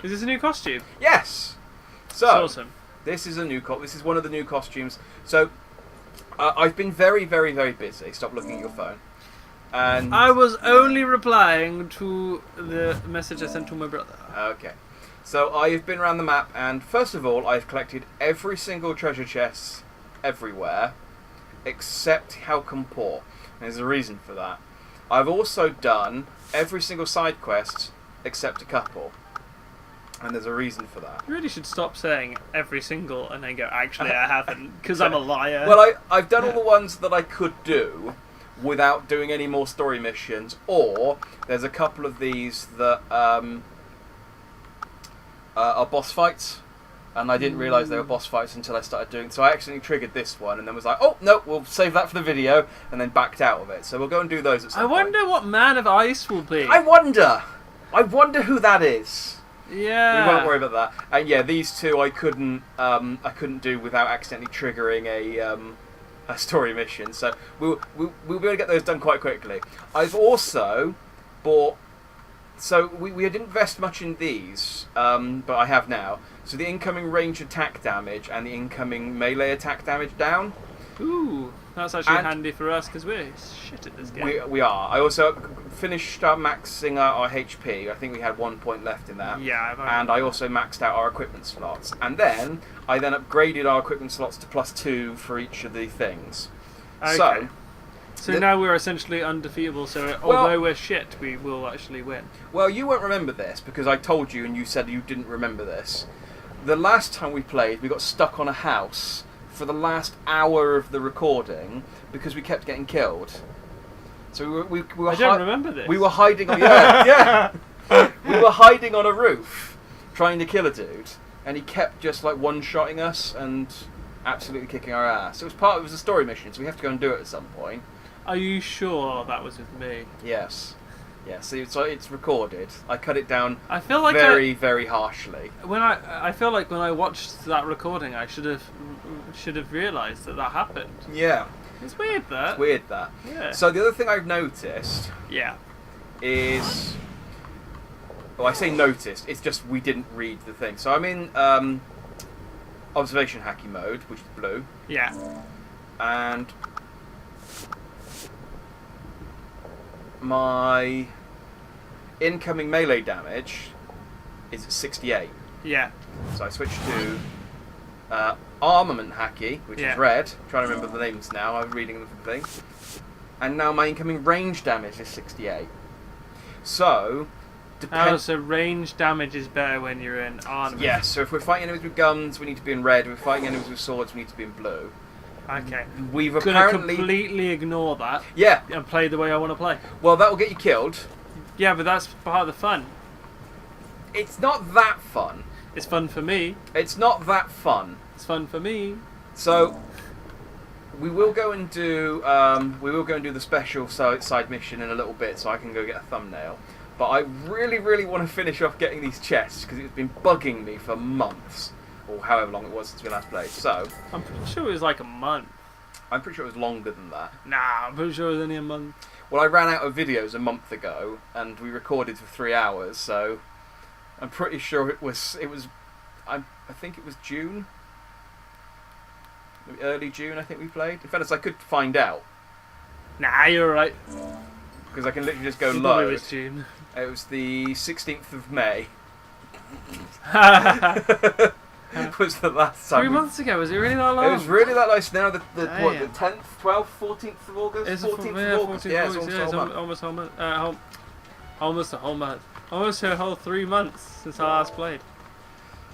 Is this a new costume? Yes. So That's awesome. this is a new This is one of the new costumes. So I've been very, very, very busy. Stop looking at your phone. And I was only replying to the message I sent to my brother. okay. So I've been around the map, and first of all, I've collected every single treasure chest everywhere, except Halcon. There's a reason for that. I've also done every single side quest except a couple, and there's a reason for that. You really should stop saying every single and then go, actually, I haven't, because I'm a liar. Well, I've done all the ones that I could do without doing any more story missions, or there's a couple of these that are boss fights, and I didn't realise they were boss fights until I started doing. So I accidentally triggered this one, and then was like, "Oh no, we'll save that for the video," and then backed out of it. So we'll go and do those at some point. I wonder what Man of Ice will be. I wonder who that is. Yeah. We won't worry about that. And yeah, these two I couldn't do without accidentally triggering a story mission. So we'll be able to get those done quite quickly. I've also bought. So we didn't invest much in these, but I have now. So the incoming range attack damage and the incoming melee attack damage down. Ooh, that's actually handy for us because we're shit at this game. We are. I also finished maxing out our HP. I think we had 1 point left in that. Yeah. And I also maxed out our equipment slots. And then I upgraded our equipment slots to +2 for each of the things. Okay. So now we're essentially undefeatable, so although we're shit, we will actually win. Well, you won't remember this, because I told you and you said you didn't remember this. The last time we played, we got stuck on a house for the last hour of the recording, because we kept getting killed. So we were I don't remember this. We were hiding on... Yeah. We were hiding on a roof, trying to kill a dude, and he kept just like one-shotting us and absolutely kicking our ass. It was a story mission, so we have to go and do it at some point. Are you sure that was with me? Yes. Yeah, so it's recorded. I cut it down I feel like very harshly. I feel like when I watched that recording, I should have realised that happened. Yeah. It's weird that. It's weird that. Yeah. So the other thing I've noticed is... Well, I say noticed, it's just we didn't read the thing. So I'm in observation hacky mode, which is blue. Yeah. And my incoming melee damage is at 68. Yeah. So I switched to armament hacky, which is red. I'm trying to remember the names now. I'm reading the thing. And now my incoming range damage is 68. So... so range damage is better when you're in armament. Yes, so if we're fighting enemies with guns, we need to be in red. If we're fighting enemies with swords, we need to be in blue. Okay. We've gonna completely ignore that. Yeah. And play the way I want to play. Well, that will get you killed. Yeah, but that's part of the fun. It's not that fun. It's fun for me. It's not that fun. It's fun for me. So we will go and do the special side mission in a little bit, so I can go get a thumbnail. But I really, really want to finish off getting these chests because it's been bugging me for months, or however long it was since we last played. So I'm pretty sure it was like a month. I'm pretty sure it was longer than that. Nah, I'm pretty sure it was only a month. Well, I ran out of videos a month ago, and we recorded for 3 hours, so I'm pretty sure it was. I think it was June, early June. I think we played. In fact, I could find out. Nah, you're right. Because I can literally just go It load. was June. It was the 16th of May. Was the last time. 3 months ago, was it really that long? It was really that long. Now the 10th, 12th, 14th of August? It's 14th of August. Yeah, it's almost a whole month. Almost a whole month. Almost a whole 3 months since I last played.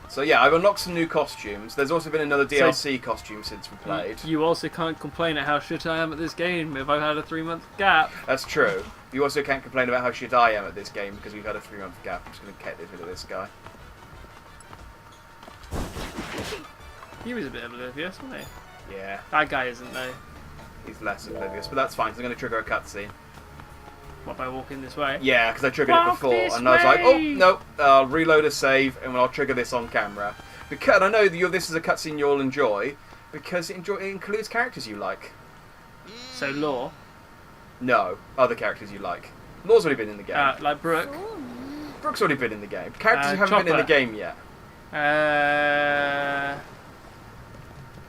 So yeah, I've unlocked some new costumes. There's also been another DLC costume since we played. You also can't complain at how shit I am at this game if I've had a 3-month gap. That's true. You also can't complain about how shit I am at this game because we've had a 3-month gap. I'm just going to get rid of this guy. He was a bit oblivious, wasn't he? Yeah. That guy isn't though. He's less oblivious, but that's fine. So I'm going to trigger a cutscene. What, by walking this way? Yeah, because I triggered it before, and I was like, oh, no, I'll reload a save, and I'll trigger this on camera. Because I know that this is a cutscene you'll enjoy, because it includes characters you like. So, Law? No, other characters you like. Law's already been in the game. Like Brooke? Brooke's already been in the game. Characters who haven't been in the Chopper. game yet.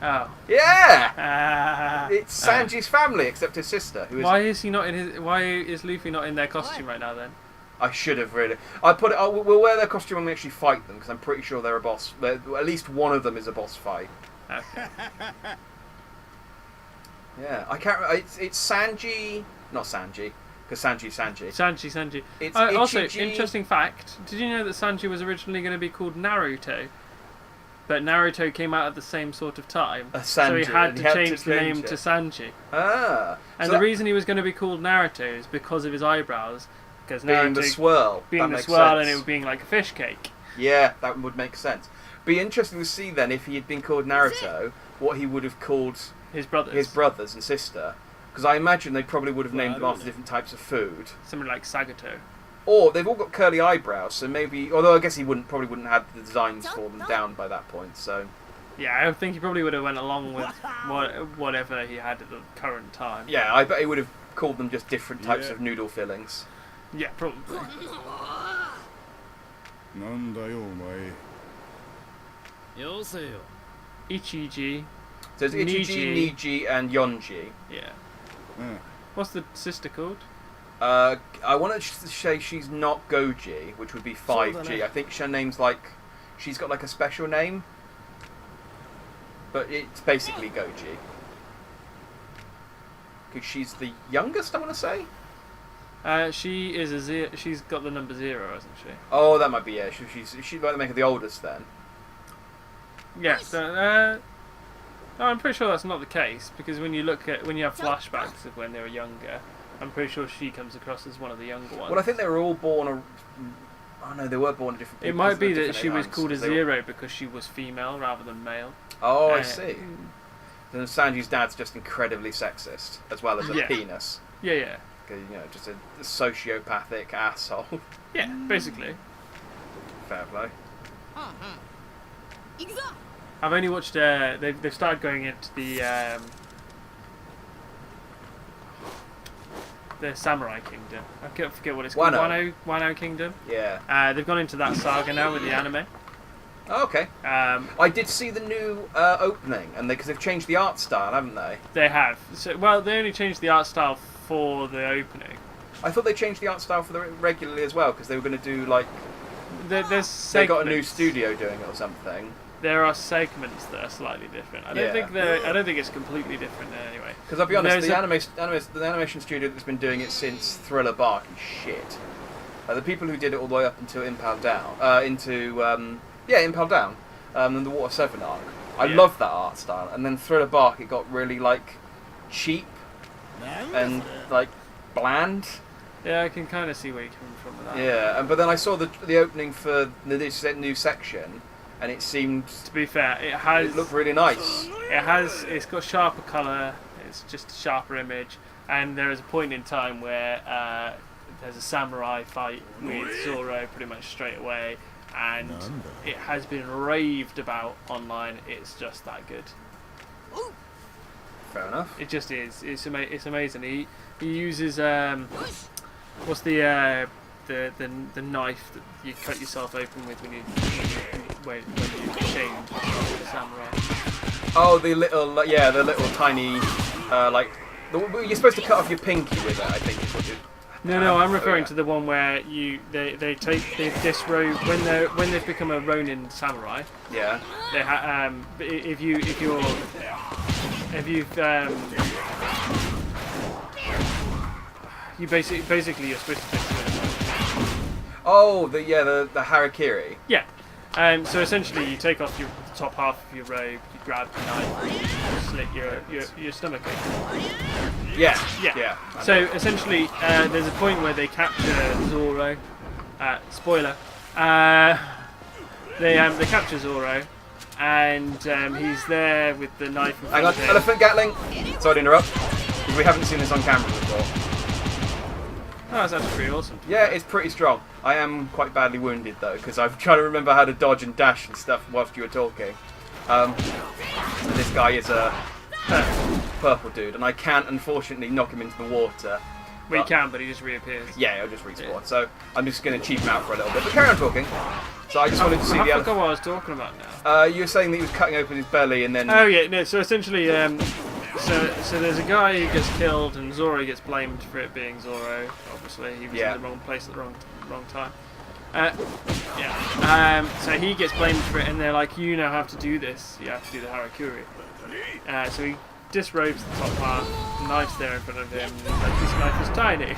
Oh. Yeah! It's Sanji's family, except his sister, who is... Why is he not in his? Why is Luffy not in their costume right now then? I should have really. We'll wear their costume when we actually fight them, because I'm pretty sure they're a boss. At least one of them is a boss fight. Okay. Yeah, I can't. It's Sanji, not Sanji, because Sanji. Sanji. It's Also, Ichiji. interesting fact. Did you know that Sanji was originally going to be called Naruto? But Naruto came out at the same sort of time. So he had to change the name to Sanji. Ah. And So the that- reason he was going to be called Naruto is because of his eyebrows. Because being Naruto the swirl. being That the makes swirl sense. and it being like a fish cake. Yeah, that would make sense. Be interesting to see then if he had been called Naruto, what he would have called His brothers. his brothers and sister. Because I imagine they probably would have named them after different types of food. Something like Sagato. Or they've all got curly eyebrows, so maybe. Although I guess he probably wouldn't have the designs for them down by that point. So Yeah, I think he probably would have went along with whatever he had at the current time. yeah, I bet he would have called them just different types of noodle fillings. Yeah, probably. なんだよお前 よせよ Ichiji. So it's Ichiji, Niji, and Yonji. Yeah. うん What's the sister called? I want to say she's not Goji, which would be 5G. I think her name's like... She's got like a special name. But it's basically Goji. Because she's the youngest, I want to say? She is a zero. She's got the number 0, hasn't she? Oh, that might be, yeah. She'd like to make her the oldest then. Yeah. So, no, I'm pretty sure that's not the case because when you have flashbacks of when they were younger, I'm pretty sure she comes across as one of the younger ones. Well, I think they were all born... Oh no, they were born different people. It might be that different she was times, called a 'cause they were- zero because she was female rather than male. Oh, I Uh, see. Then Sanji's dad's just incredibly sexist, as well as a Yeah. penis. Yeah. 'Cause, you know, just a sociopathic asshole. Yeah, basically. Fair play. I've only watched. They've started going into the Samurai Kingdom. I forget what it's called. Wano Kingdom. Yeah. They've gone into that saga now with the anime. Oh, okay. I did see the new opening, and because they've changed the art style, haven't they? They have. So, well, they only changed the art style for the opening. I thought they changed the art style for the regularly as well, because they were going to do like There's they segments. got a new studio doing it or something. There are segments that are slightly different. I don't think it's completely different anyway. Because I'll be honest, There's the animation studio that's been doing it since Thriller Bark is shit. The people who did it all the way up until Impel Down, Impel Down, and the Water 7 arc. I love that art style, and then Thriller Bark, it got really like cheap and like bland. Yeah, I can kind of see where you're coming from with that. Yeah, but then I saw the opening for the new section, and it seemed To be fair, it looked really nice. It's got sharper colour. It's just a sharper image, and there is a point in time where there's a samurai fight with Zoro pretty much straight away, and it has been raved about online. It's just that good. Fair enough. It just is. It's amazing. He uses what's the knife that you cut yourself open with when you change the samurai. Oh, the little tiny you're supposed to cut off your pinky with it. I think is what you. No, I'm referring to the one where they disrobe when they've become a Ronin samurai. Yeah. If you basically you're supposed to fix it. Oh, the harakiri. Yeah. So essentially, you take off the top half of your robe, you grab the knife, you slit your stomach open. Yeah. Yeah. Yeah. So essentially, there's a point where they capture Zoro. Spoiler. They capture Zoro, and he's there with the knife in front Hang on, of him. elephant Gatling. Sorry to interrupt. We haven't seen this on camera before. Oh, that's actually pretty awesome. Yeah, it's pretty strong. I am quite badly wounded though, because I'm trying to remember how to dodge and dash and stuff whilst you were talking. And this guy is a purple dude, and I can't unfortunately knock him into the water. Well, you But- can, but he just reappears. Yeah, it'll just respawn. Yeah. So I'm just going to cheap him out for a little bit. But carry on talking. So I just wanted to see I the forgot other. what I was talking about now. You were saying that he was cutting open his belly and then. Oh yeah, no. So essentially, so there's a guy who gets killed, and Zoro gets blamed for it being Zoro. Obviously, he was Yeah. in the wrong place at the wrong time. So he gets blamed for it, and they're like, "You now have to do this. You have to do the harakiri." So he disrobes the top half, the knife's there in front of him, and he's like, "This knife is tiny,"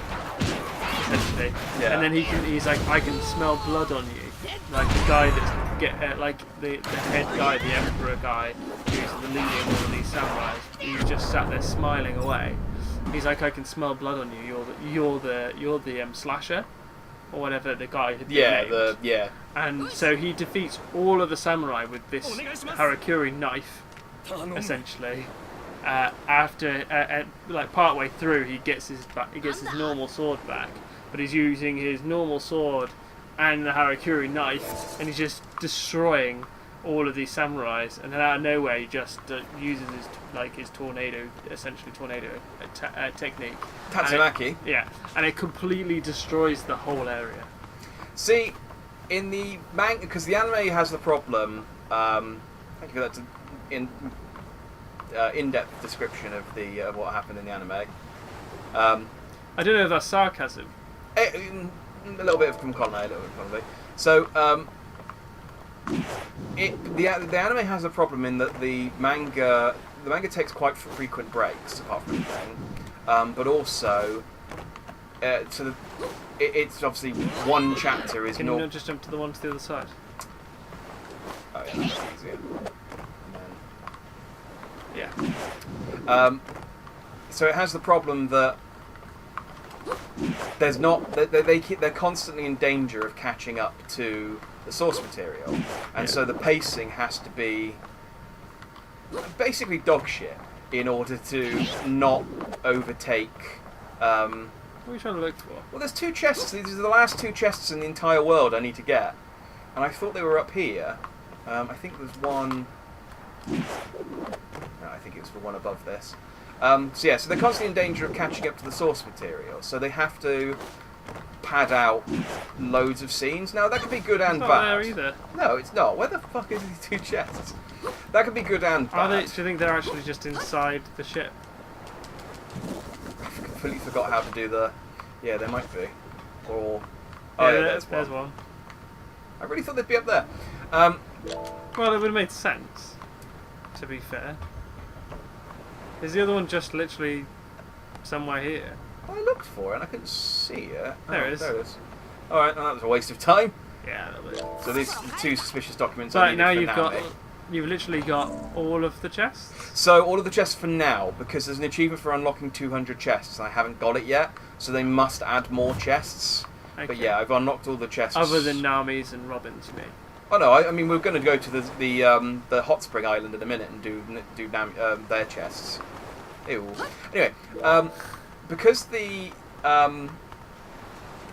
essentially. Yeah. And then he's like, "I can smell blood on you." Like the guy that's like the head guy, the emperor guy, who's the leading all of these samurais. He's just sat there smiling away. He's like, "I can smell blood on you. You're the slasher, or whatever the guy had been named." And so he defeats all of the samurai with this harakiri knife, essentially. After like partway through, he gets his normal sword back, but he's using his normal sword and the harakiri knife, and he's just destroying all of these samurais. And then out of nowhere, he just uses his tornado technique. Tatsumaki. And it completely destroys the whole area. See, in the manga, because the anime has the problem. Thank you for that in-depth description of the what happened in the anime. I don't know if that's sarcasm. A little bit from Conway, a little bit probably. So, the anime has a problem in that the manga takes quite frequent breaks, apart from anything, but also, it's obviously one chapter is Can you not just jump to the one to the other side? Oh yeah, that's easier. And Yeah. so it has the problem that there's not they're constantly in danger of catching up to the source material, and so the pacing has to be basically dog shit in order to not overtake. What are you trying to look for? Well, there's two chests. These are the last two chests in the entire world I need to get, and I thought they were up here. I think there's one. No, I think it was the one above this. So they're constantly in danger of catching up to the source material, so they have to pad out loads of scenes. Now that could be good and It's not bad. there either. No, it's not. Where the fuck are these two chests? That could be good and Are bad. they? Do you think they're actually just inside the ship? I completely forgot how to do the. Yeah, they might be. Or. There's one. I really thought they'd be up there. Well, it would have made sense, to be fair. Is the other one just literally somewhere here? I looked for it and I couldn't see it. There it is. There it is. Alright, that was a waste of time. Yeah, a little bit. So these two suspicious documents So I needed now for you've literally got all of the chests. So all of the chests for now, because there's an achievement for unlocking 200 chests and I haven't got it yet, so they must add more chests. Okay. But yeah, I've unlocked all the chests. Other than Nami's and Robin's, you mean? Oh no, I mean we're going to go to the hot spring island in a minute and do their chests. Ew. Anyway, because the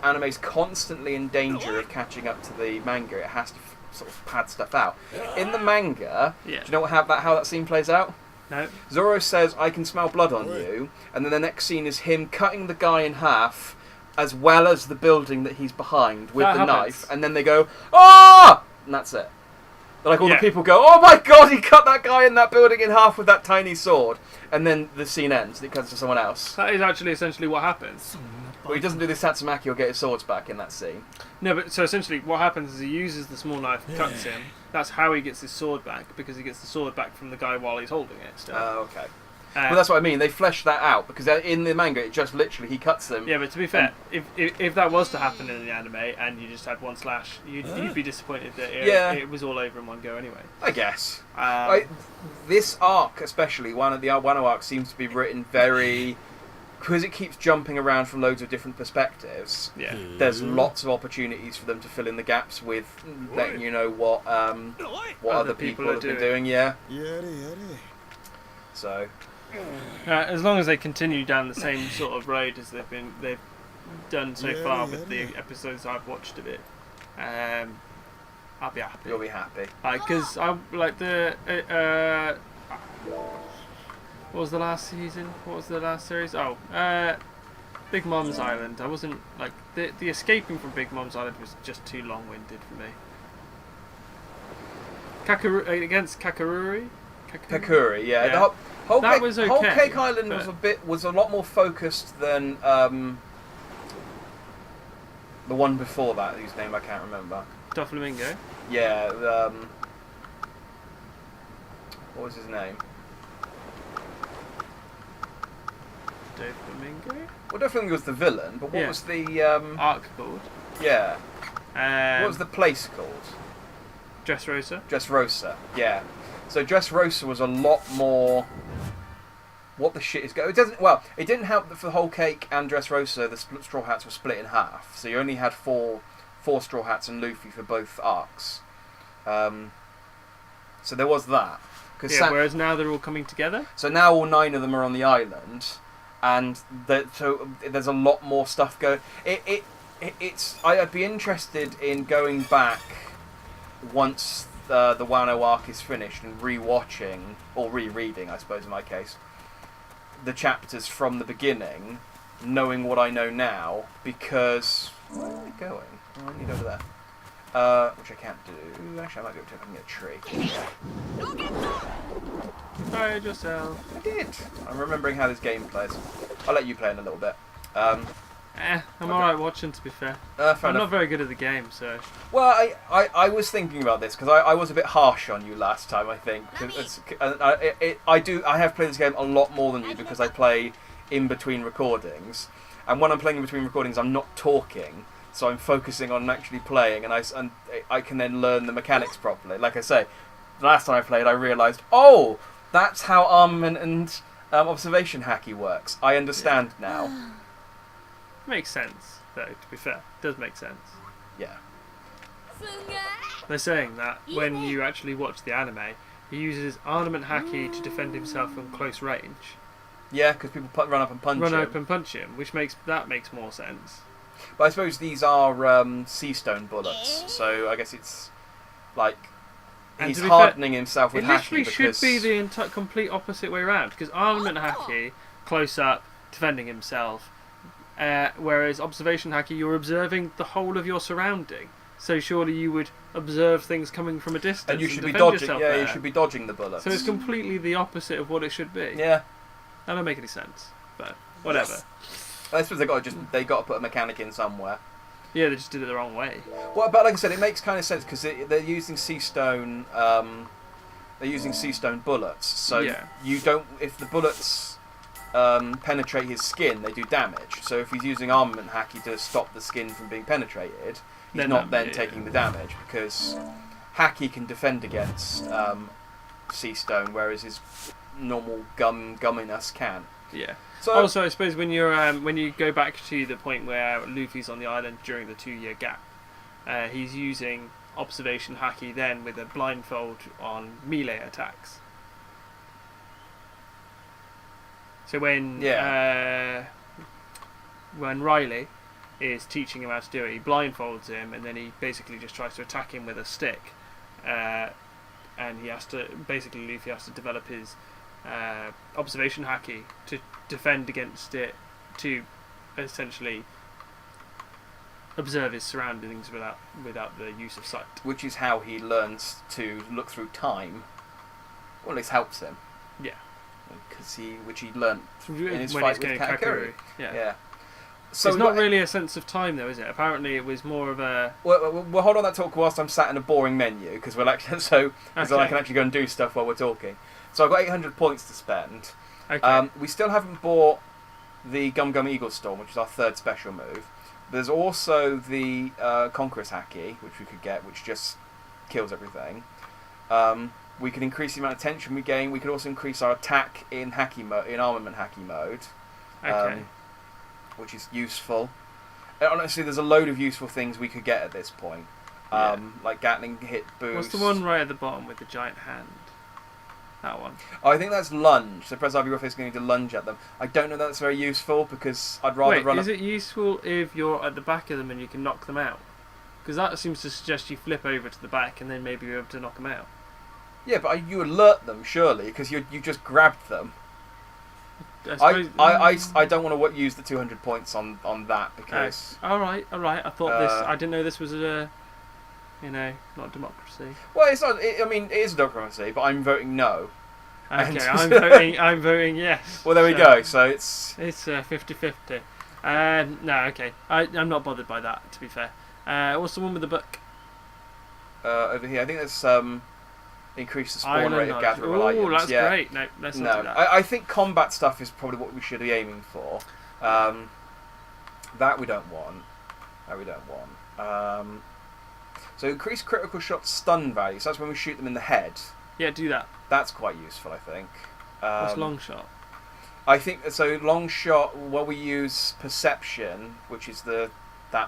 anime's constantly in danger of catching up to the manga, it has to sort of pad stuff out. In the manga, Yeah. do you know how that scene plays out? No. Zoro says, "I can smell blood on you," and then the next scene is him cutting the guy in half, as well as the building that he's behind with That the happens. knife, and then they go, "Ah!" and that's it. Like all Yeah. the people go, "Oh my god, he cut that guy in that building in half with that tiny sword," and then the scene ends. It cuts to someone else. That is actually essentially what happens. But he doesn't do this Tatsumaki or get his swords back in that scene. No, but so essentially what happens is he uses the small knife, cuts him. That's how he gets his sword back, because he gets the sword back from the guy while he's holding it still. Oh, okay. Well, that's what I mean. They flesh that out because in the manga, it just literally he cuts them. Yeah, but to be fair, if that was to happen in the anime and you just had one slash, you'd be disappointed that it was all over in one go anyway. I guess. This arc, especially the Wano arc, seems to be written very because it keeps jumping around from loads of different perspectives. Yeah. There's lots of opportunities for them to fill in the gaps with letting you know what other people have been doing. Yeah. So. As long as they continue down the same sort of road as they've done so far with the episodes I've watched of it, I'll be happy. You'll be happy. Because I like the what was the last season? What was the last series? Oh, Big Mom's Island. I wasn't like the escaping from Big Mom's Island was just too long-winded for me. Against Kakaruri. Kakuri, yeah. Yeah. The whole That cake, was Whole okay, Cake Island but- was a lot more focused than the one before that, whose name I can't remember. Doflamingo. Yeah. What was his name? Doflamingo. Well, Doflamingo was the villain, but what Yeah. was the Arc called. yeah? What was the place called? Dressrosa. Dressrosa. Yeah. So Dressrosa was a lot more. What the shit is going? It doesn't. Well, it didn't help that for the Whole Cake and Dressrosa, the Straw Hats were split in half. So you only had four Straw Hats and Luffy for both arcs. So there was that. Yeah. Whereas now they're all coming together. So now all 9 of them are on the island, and so there's a lot more stuff going. I'd be interested in going back once the Wano arc is finished and re-watching or rereading, I suppose in my case, the chapters from the beginning, knowing what I know now. Because where am I going? Oh, I need over there. Which I can't do. Actually, I might be able to. I can get a tree. Fired yourself. I did. I'm remembering how this game plays. I'll let you play in a little bit. I'm okay. alright watching, to be fair. Fair I'm enough. not very good at the game, so. Well, I was thinking about this because I was a bit harsh on you last time. I think I have played this game a lot more than you because I play in between recordings, and when I'm playing in between recordings, I'm not talking, so I'm focusing on actually playing, and I can then learn the mechanics properly. Like I say, the last time I played, I realised, oh, that's how armament and observation hacky works. I understand now. Makes sense, though, to be fair. It does make sense. Yeah. They're saying that when you actually watch the anime, he uses armament haki to defend himself from close range. Yeah, because people run up and punch him. Which makes more sense. But I suppose these are sea stone bullets, so I guess it's like And he's to be hardening himself with It haki literally because should be the complete opposite way around, because armament haki, close up, defending himself, whereas observation haki, you're observing the whole of your surrounding. So surely you would observe things coming from a distance and you should be defend dodging. yourself Yeah, there. you should be dodging the bullets. So it's completely the opposite of what it should be. Yeah, That don't make any sense, but whatever. I suppose they got to put a mechanic in somewhere. Yeah, they just did it the wrong way. Well, but like I said, it makes kind of sense because they're using sea stone. They're using sea stone bullets, so Yeah. you don't. If the bullets penetrate his skin, they do damage. So if he's using armament haki to stop the skin from being penetrated, he's Then not that- then taking the damage because haki can defend against sea stone, whereas his normal gumminess can. Yeah. So Also, I suppose when you go back to the point where Luffy's on the island during the 2-year gap, he's using observation haki then with a blindfold on melee attacks. So when Riley is teaching him how to do it, he blindfolds him, and then he basically just tries to attack him with a stick, and he has to Luffy has to develop his observation haki to defend against it, to essentially observe his surroundings without the use of sight. which is how he learns to look through time. Well, at least helps him. Yeah. Which he learnt in his When fight he's with getting Katakuri. Yeah. So it's not really a sense of time, though, is it? Apparently, it was more of a. We'll hold on that talk whilst I'm sat in a boring menu because we'll actually so I Okay. can actually go and do stuff while we're talking. So I've got 800 points to spend. Okay. We still haven't bought the Gum Gum Eagle Storm, which is our third special move. There's also the Conqueror's Haki, which we could get, which just kills everything. We could increase the amount of tension we gain. We could also increase our attack in armament haki mode, Okay. which is useful. Honestly, there's a load of useful things we could get at this point, like Gatling hit boost. What's the one right at the bottom with the giant hand? That one. Oh, I think that's lunge. So press RB rough is going to lunge at them. I don't know that's very useful because I'd rather Wait, run. is it useful if you're at the back of them and you can knock them out? Because that seems to suggest you flip over to the back and then maybe you're able to knock them out. Yeah, but you alert them surely because you just grabbed them. I don't want to use the 200 points on that because. All right. I thought this. I didn't know this was a, not democracy. Well, it's not. I mean, it is a democracy, but I'm voting no. Okay, I'm voting yes. Well, there we go. So it's 50-50. No, okay. I'm not bothered by that. To be fair. What's the one with the book? Over here. I think that's increase the spawn rate of gatherable items. Oh, that's great. No, let's not do that. I think combat stuff is probably what we should be aiming for. That we don't want. So increase critical shot stun value. So that's when we shoot them in the head. Yeah, do that. That's quite useful, I think. What's long shot? I think so. Long shot. While we use perception, which is that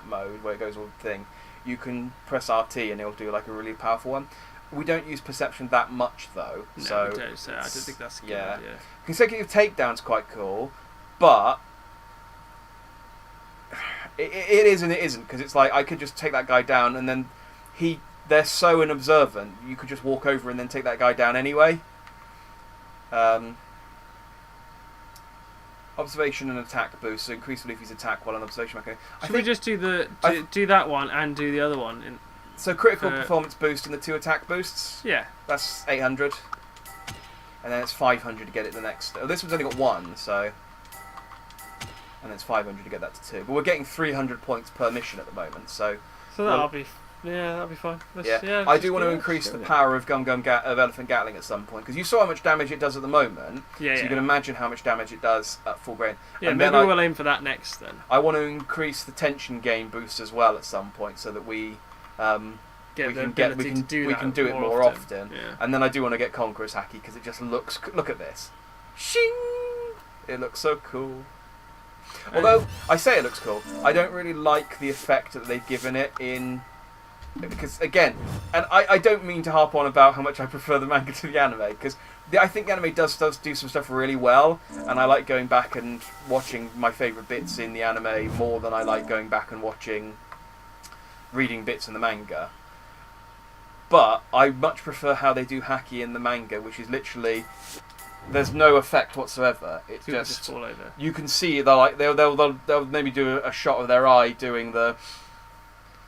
mode where it goes all the thing, you can press RT and it'll do like a really powerful one. We don't use perception that much though. No, so we don't. So I don't think that's a good idea. Consecutive takedown's quite cool, but it is and it isn't, because it's like I could just take that guy down and then they're so unobservant. You could just walk over and then take that guy down anyway. Observation and attack boost, so increase Luffy's attack while on observation. Okay. Should we just do do that one and do the other one? So critical performance boost and the 2 attack boosts. Yeah. That's 800, and then it's 500 to get it the next. Oh, this one's only got 1, so. And it's 500 to get that to 2. But we're getting 300 points per mission at the moment, so. So that'll be fine. I do want to increase the power of of Elephant Gatling at some point, because you saw how much damage it does at the moment. Yeah. So you can imagine how much damage it does at full grain. Yeah, and maybe then we'll aim for that next then. I want to increase the tension gain boost as well at some point, so that we can do it more often. Yeah. And then I do want to get Conqueror's Haki, because it just looks. Look at this. Shing! It looks so cool. Although I say it looks cool, I don't really like the effect that they've given it in. Because again, and I don't mean to harp on about how much I prefer the manga to the anime, because I think the anime does do some stuff really well, and I like going back and watching my favourite bits in the anime more than I like going back and reading bits in the manga. But I much prefer how they do Haki in the manga, which is literally there's no effect whatsoever. It's just fall over. You can see they'll maybe do a shot of their eye doing the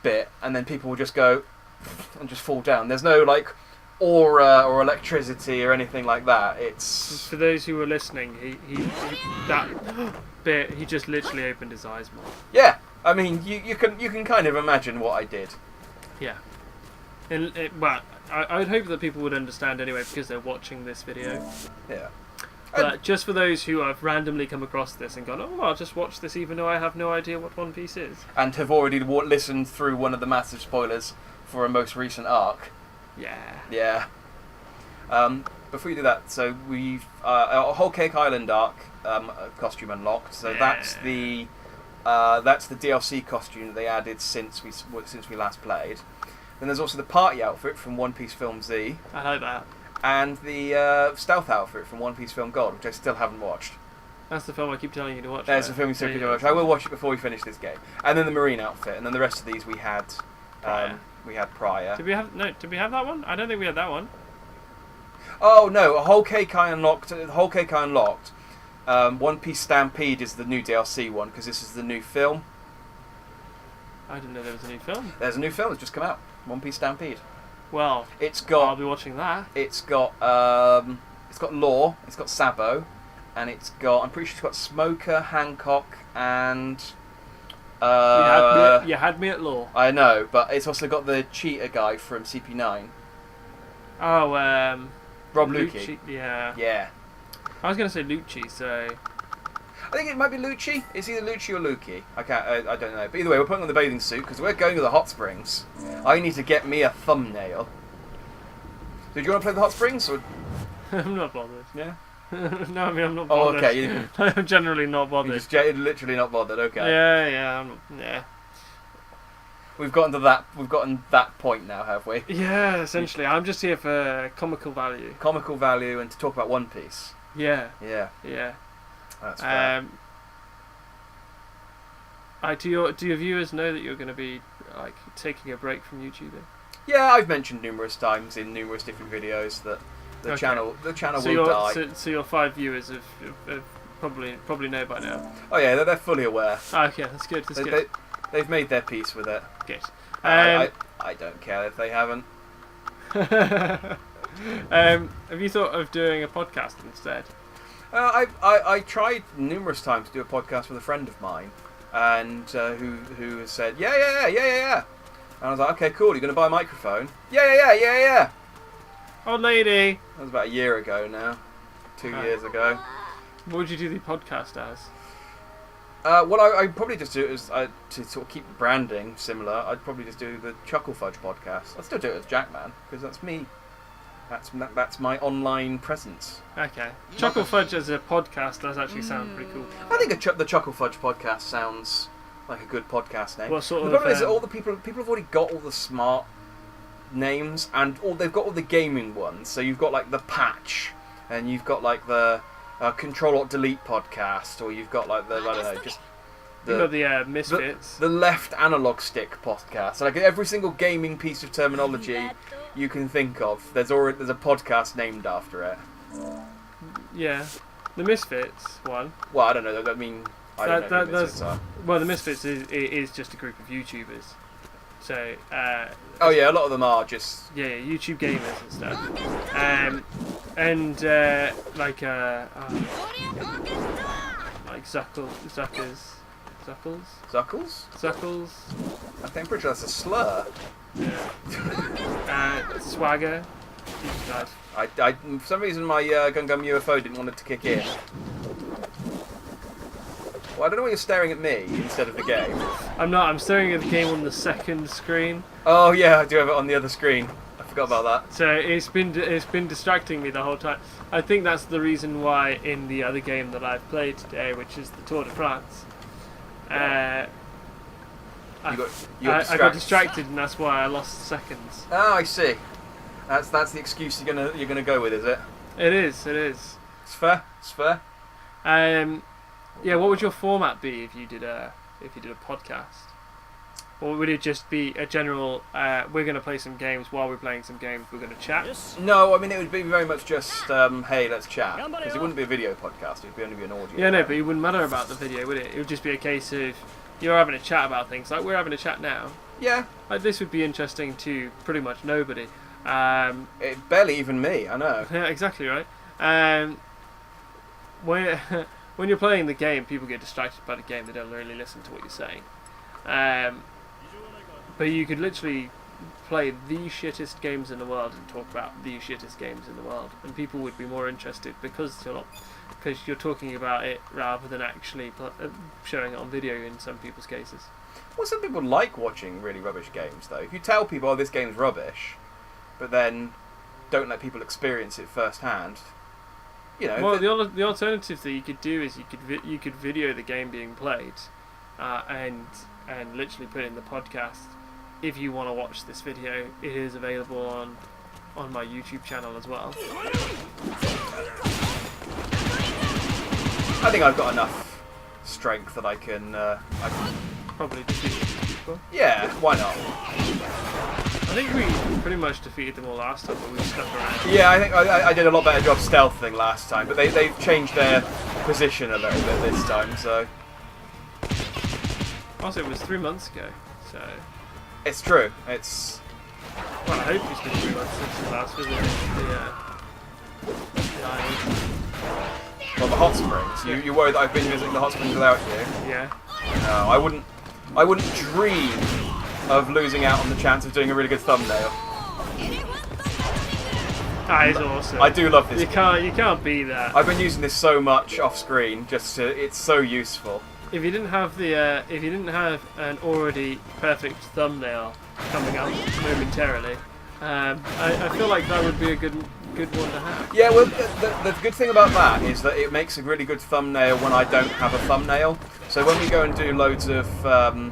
bit, and then people will just go and just fall down. There's no like aura or electricity or anything like that. It's for those who were listening. He that bit he just literally opened his eyes more. Yeah, I mean you can kind of imagine what I did. Yeah. Well, I would hope that people would understand anyway because they're watching this video. Yeah. But just for those who have randomly come across this and gone, oh, I'll just watch this even though I have no idea what One Piece is. And have already listened through one of the massive spoilers for a most recent arc. Yeah. Yeah. Before you do that, so we've a Whole Cake Island arc costume unlocked. So that's the DLC costume that they added since we last played. Then there's also the party outfit from One Piece Film Z. I like that. And the stealth outfit from One Piece Film Gold, which I still haven't watched. That's the film I keep telling you to watch. There's the film you said to watch. I will watch it before we finish this game. And then the marine outfit, and then the rest of these we had prior. Did we have that one? I don't think we had that one. Oh no, a Whole Cake Eye unlocked. One Piece Stampede is the new DLC one, because this is the new film. I didn't know there was a new film. There's a new film that's just come out. One Piece Stampede. Well, I'll be watching that. It's got Law, it's got Sabo, and I'm pretty sure it's got Smoker, Hancock, and you had me at Law. I know, but it's also got the cheetah guy from CP9. Oh, Rob Lucci. Yeah. Yeah. I was going to say Lucci, so. I think it might be Lucci. It's either Lucci or Luki. I don't know. But either way, we're putting on the bathing suit because we're going to the hot springs. I need to get me a thumbnail. So do you want to play the hot springs? Or? I'm not bothered. Yeah? No, I mean, I'm not bothered. Oh, okay. I'm generally not bothered. You're just literally not bothered, okay. Yeah. We've gotten that point now, have we? Yeah, essentially. I'm just here for comical value. Comical value and to talk about One Piece. Yeah. Yeah. Yeah. That's fair. Do your viewers know that you're going to be like taking a break from YouTubing? Yeah, I've mentioned numerous times in numerous different videos that the channel will die. So your 5 viewers have probably know by now. Oh yeah, they're fully aware. Okay, that's good. That's good. They've made their peace with it. Good. I don't care if they haven't. Have you thought of doing a podcast instead? I tried numerous times to do a podcast with a friend of mine, and who said yeah. And I was like, okay, cool. You're gonna buy a microphone? Yeah. Old lady. That was about a year ago now, 2 years ago. What would you do the podcast as? Well, I'd probably just do it as to sort of keep the branding similar. I'd probably just do the ChuckleFudge podcast. I'd still do it as Jackman because that's me. That's my online presence. Okay. ChuckleFudge as a podcast does actually sound pretty cool. I think the ChuckleFudge podcast sounds like a good podcast name. What sort the problem is that all the people have already got all the smart names and they've got all the gaming ones. So you've got like the Patch, and you've got like the Control-Alt-Delete podcast, or you've got like the You've got the Misfits. The left analog stick podcast. So like every single gaming piece of terminology you can think of, there's a podcast named after it. Yeah, the Misfits one. Well, I don't know. I mean, I don't know who the Misfits are. Well, the Misfits is just a group of YouTubers. So. Oh yeah, a lot of them are just. Yeah, YouTube gamers and stuff. Like Zuckles. I think I'm pretty sure that's a slur. Yeah. Swagger. These guys. I for some reason my Gum UFO didn't want it to kick in. Well, I don't know why you're staring at me instead of the game. I'm not. I'm staring at the game on the second screen. Oh yeah, I do have it on the other screen. I forgot about that. So it's been distracting me the whole time. I think that's the reason why in the other game that I've played today, which is the Tour de France, I got distracted, and that's why I lost seconds. Oh, I see. That's the excuse you're gonna go with, is it? It is. It's fair. Yeah. What would your format be if you did a podcast? Or would it just be a general, we're going to play some games, while we're playing some games we're going to chat? No, I mean it would be very much just, hey, let's chat. Because it wouldn't be a video podcast, it would only be an audio. Yeah, no, but it wouldn't matter about the video, would it? It would just be a case of, you're having a chat about things, like we're having a chat now. Yeah. Like, this would be interesting to pretty much nobody. Barely even me, I know. Yeah, exactly right. When you're playing the game, people get distracted by the game, they don't really listen to what you're saying. But you could literally play the shittest games in the world and talk about the shittest games in the world, and people would be more interested because you're talking about it rather than actually showing it on video in some people's cases. Well, some people like watching really rubbish games, though. If you tell people, oh, this game's rubbish, but then don't let people experience it firsthand, you know. Well, the alternative that you could do is you could video the game being played, and literally put it in the podcast. If you want to watch this video, it is available on my YouTube channel as well. I think I've got enough strength that I can Probably defeat people. Yeah, why not? I think we pretty much defeated them all last time, but we stuck around. Yeah, I think I did a lot better job stealthing last time, but they've changed their position a little bit this time, so. Also, it was 3 months ago, so. It's true. It's. Well, I hope it's been 3 months since the last visit the island. Well, the hot springs. You worried that I've been visiting the hot springs without you? Yeah. No, I wouldn't dream of losing out on the chance of doing a really good thumbnail. That is awesome. I do love this. You can't beat that. I've been using this so much off screen. It's so useful. If you didn't have an already perfect thumbnail coming up momentarily, I feel like that would be a good one to have. Yeah, well, the good thing about that is that it makes a really good thumbnail when I don't have a thumbnail. So when we go and do loads of, well,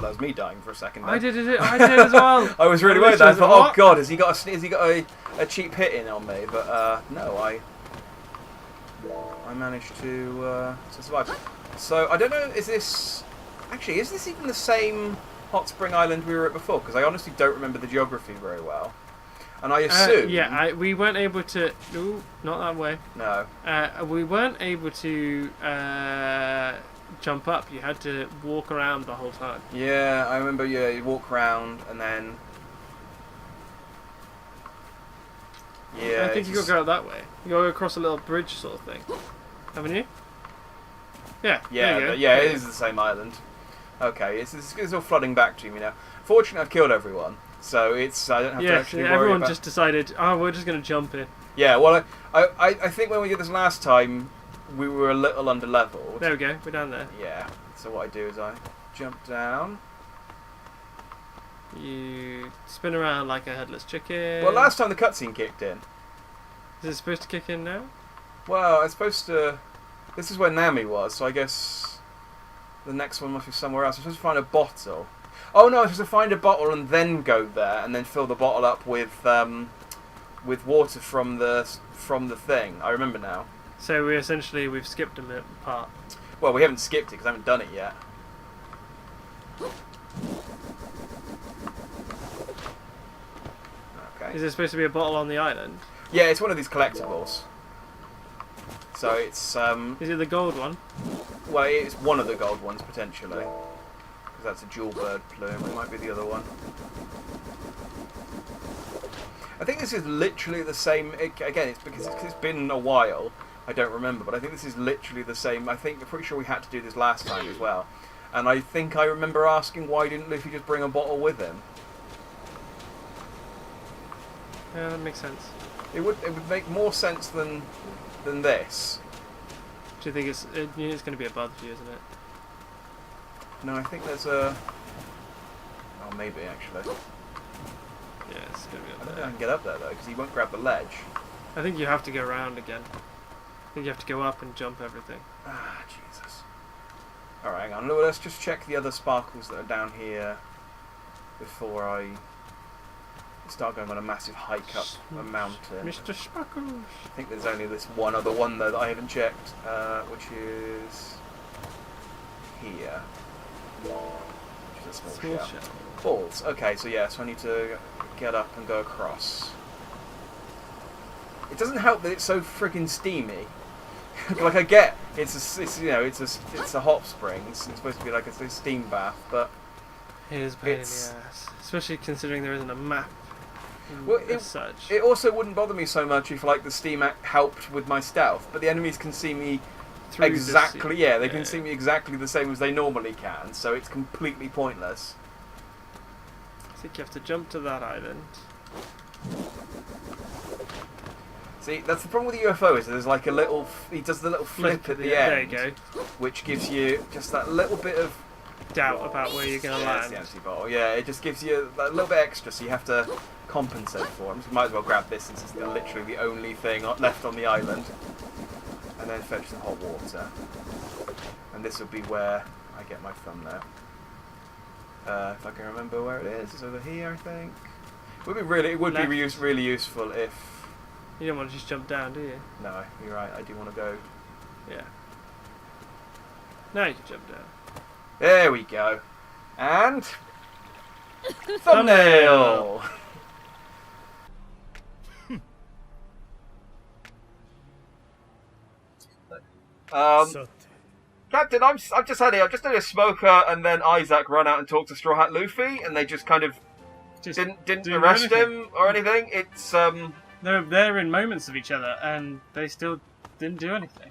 that was me dying for a second. Then. I did as well. I was really worried. I thought, oh god, has he got a cheap hit in on me? But no, I managed to survive. So I don't know. Is this even the same hot spring island we were at before? Because I honestly don't remember the geography very well. And I assume... we weren't able to... Ooh, not that way. No. We weren't able to jump up. You had to walk around the whole time. Yeah, I remember, you walk around and then... Yeah, I think you got to go out that way. You got to go across a little bridge sort of thing. Haven't you? Yeah. Yeah, there you go. yeah, it is the same island. Okay, it's all flooding back to me now. Fortunately, I've killed everyone, so I don't have to actually worry everyone about... just decided, we're just going to jump in. Yeah, well, I think when we did this last time, we were a little under-leveled. There we go, we're down there. Yeah, so what I do is I jump down. You spin around like a headless chicken. Well, last time the cutscene kicked in. Is it supposed to kick in now? Well, it's supposed to... This is where Nami was, so I guess the next one must be somewhere else. I'm supposed to find a bottle. Oh no, I'm supposed to find a bottle and then go there, and then fill the bottle up with water from the thing. I remember now. So we've skipped a part. Well, we haven't skipped it because I haven't done it yet. Okay. Is there supposed to be a bottle on the island? Yeah, it's one of these collectibles. So it's Is it the gold one? well, it's one of the gold ones potentially, because that's a jewel bird plume. It might be the other one. I think this is literally the same. Again, it's because it's been a while. I don't remember, but I think this is literally the same. I'm pretty sure we had to do this last time as well. And I think I remember asking why didn't Luffy just bring a bottle with him? Yeah, that makes sense. It would make more sense than this. Do you think it's going to be above you, isn't it? No, I think there's a... Oh, maybe, actually. Yeah, it's going to be I up don't think I there. can get up there, though, because he won't grab the ledge. I think you have to go around again. I think you have to go up and jump everything. Ah, Jesus. Alright, hang on. Let's just check the other sparkles that are down here before I start going on a massive hike up a mountain. Mr. Sparkles! I think there's only this one other one, though, that I haven't checked, which is here. Which is a small Small shell. shell. Balls. Okay, so yeah, so I need to get up and go across. It doesn't help that it's so friggin' steamy. Like I get, it's a hot spring. It's supposed to be like a steam bath, but It is a pain in the ass, especially considering there isn't a map. Well, as such. it also wouldn't bother me so much if like the steam helped with my stealth, but the enemies can see me Through the exactly. sea. Yeah, they can see me exactly the same as they normally can, so it's completely pointless. I think you have to jump to that island. See, that's the problem with the UFO is there's like a little. He does the little flip at the end, There you go. which gives you just that little bit of Doubt about where you're going to yeah, it's land. the empty bottle. Yeah, it just gives you a little bit extra, so you have to compensate for it. Might as well grab this since it's literally the only thing left on the island, and then fetch some hot water. And this will be where I get my thumbnail. If I can remember where it is, it's over here, I think. It would be really useful if. You don't want to just jump down, do you? No, you're right. I do want to go. Yeah. Now you can jump down. There we go. And thumbnail. Captain, I've just had it. I've just had a smoker, and then Isaac run out and talk to Straw Hat Luffy, and they just kind of Just didn't do arrest anything. him or anything. It's They're in moments of each other, and they still didn't do anything.